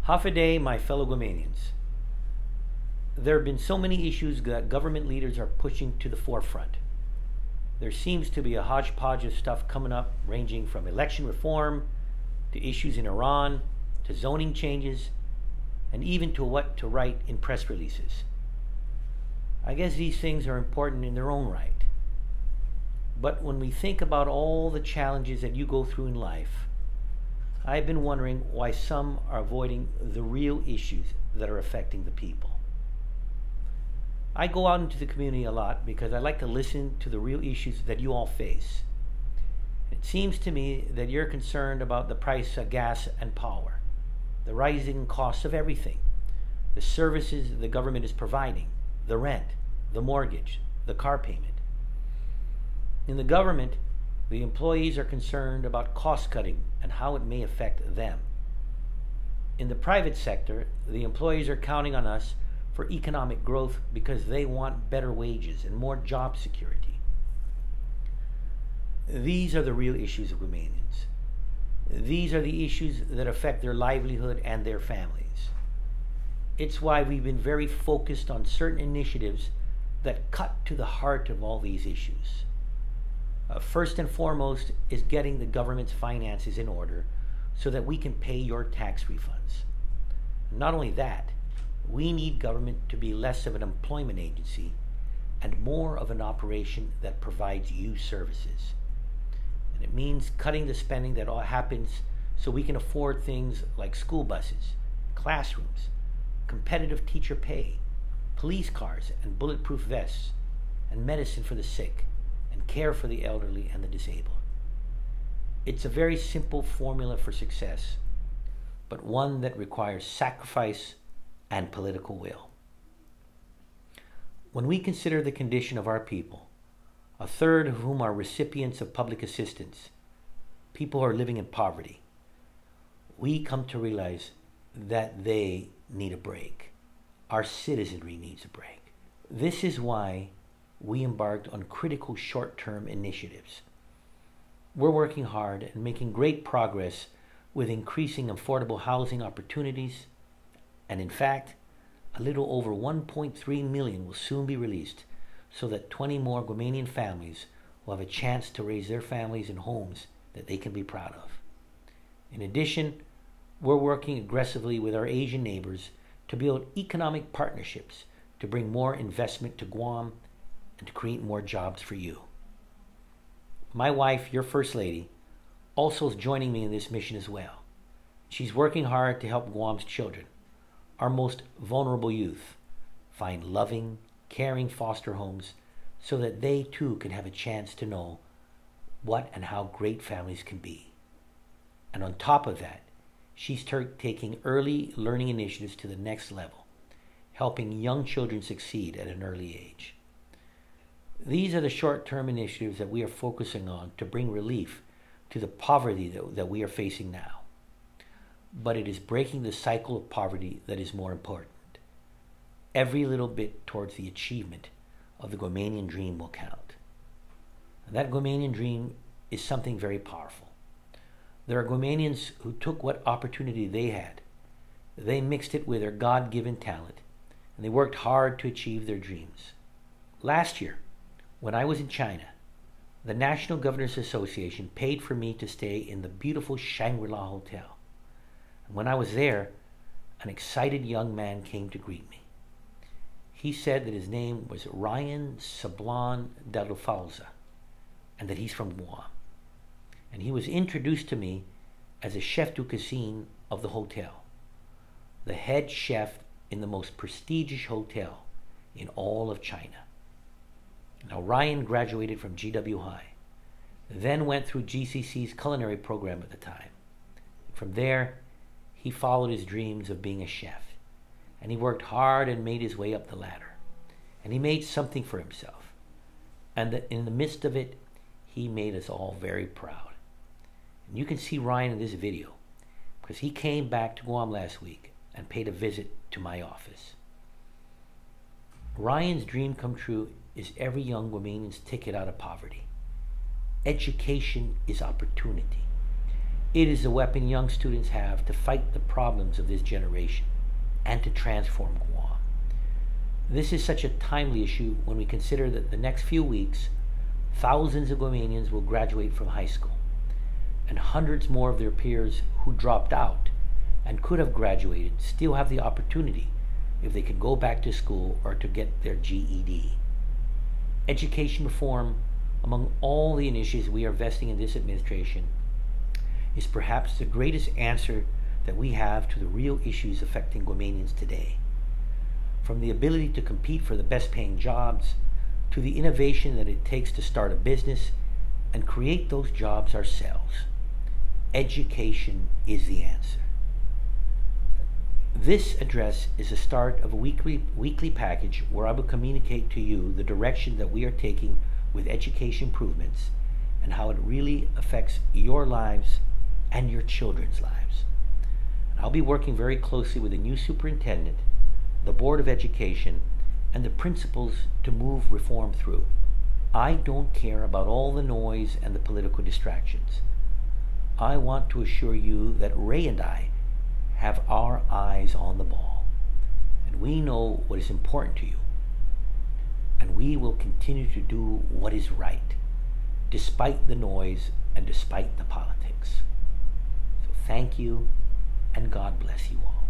Hafaday, my fellow Guamanians. There have been so many issues that government leaders are pushing to the forefront. There seems to be a hodgepodge of stuff coming up, ranging from election reform to issues in Iran to zoning changes and even to what to write in press releases. I guess these things are important in their own right. But when we think about all the challenges that you go through in life, I've been wondering why some are avoiding the real issues that are affecting the people. I go out into the community a lot because I like to listen to the real issues that you all face. It seems to me that you're concerned about the price of gas and power, the rising costs of everything, the services the government is providing, the rent, the mortgage, the car payment. In the government, the employees are concerned about cost cutting and how it may affect them. In the private sector, the employees are counting on us for economic growth because they want better wages and more job security. These are the real issues of Guamanians. These are the issues that affect their livelihood and their families. It's why we've been very focused on certain initiatives that cut to the heart of all these issues. First and foremost is getting the government's finances in order so that we can pay your tax refunds. Not only that, we need government to be less of an employment agency and more of an operation that provides you services. And it means cutting the spending that all happens so we can afford things like school buses, classrooms, competitive teacher pay, police cars and bulletproof vests, and medicine for the sick, and care for the elderly and the disabled. It's a very simple formula for success, but one that requires sacrifice and political will. When we consider the condition of our people, a third of whom are recipients of public assistance, people who are living in poverty, we come to realize that they need a break. Our citizenry needs a break. This is why we embarked on critical short-term initiatives. We're working hard and making great progress with increasing affordable housing opportunities, and in fact, a little over 1.3 million will soon be released so that 20 more Guamanian families will have a chance to raise their families in homes that they can be proud of. In addition, we're working aggressively with our Asian neighbors to build economic partnerships to bring more investment to Guam and to create more jobs for you. My wife, your First Lady, also is joining me in this mission as well. She's working hard to help Guam's children, our most vulnerable youth, find loving, caring foster homes so that they too can have a chance to know what and how great families can be. And on top of that, she's taking early learning initiatives to the next level, helping young children succeed at an early age. These are the short-term initiatives that we are focusing on to bring relief to the poverty that we are facing now. But it is breaking the cycle of poverty that is more important. Every little bit towards the achievement of the Guamanian dream will count. And that Guamanian dream is something very powerful. There are Guamanians who took what opportunity they had. They mixed it with their God-given talent, and they worked hard to achieve their dreams. Last year, when I was in China, the National Governors Association paid for me to stay in the beautiful Shangri-La Hotel. And when I was there, an excited young man came to greet me. He said that his name was Ryan Sablon de la Falza, and that he's from Guam. And he was introduced to me as a chef de cuisine of the hotel, the head chef in the most prestigious hotel in all of China. Now, Ryan graduated from GW High, then went through GCC's culinary program at the time. From there, he followed his dreams of being a chef, and he worked hard and made his way up the ladder. And he made something for himself. And in the midst of it, he made us all very proud. And you can see Ryan in this video, because he came back to Guam last week and paid a visit to my office. Ryan's dream come true is every young Guamanian's ticket out of poverty. Education is opportunity. It is the weapon young students have to fight the problems of this generation and to transform Guam. This is such a timely issue when we consider that the next few weeks, thousands of Guamanians will graduate from high school, and hundreds more of their peers who dropped out and could have graduated still have the opportunity if they can go back to school or to get their GED. Education reform, among all the initiatives we are investing in this administration, is perhaps the greatest answer that we have to the real issues affecting Guamanians today. From the ability to compete for the best paying jobs, to the innovation that it takes to start a business and create those jobs ourselves. Education is the answer. This address is the start of a weekly package where I will communicate to you the direction that we are taking with education improvements and how it really affects your lives and your children's lives. And I'll be working very closely with the new superintendent, the Board of Education, and the principals to move reform through. I don't care about all the noise and the political distractions. I want to assure you that Ray and I have our eyes on the ball, and we know what is important to you, and we will continue to do what is right, despite the noise and despite the politics. So thank you, and God bless you all.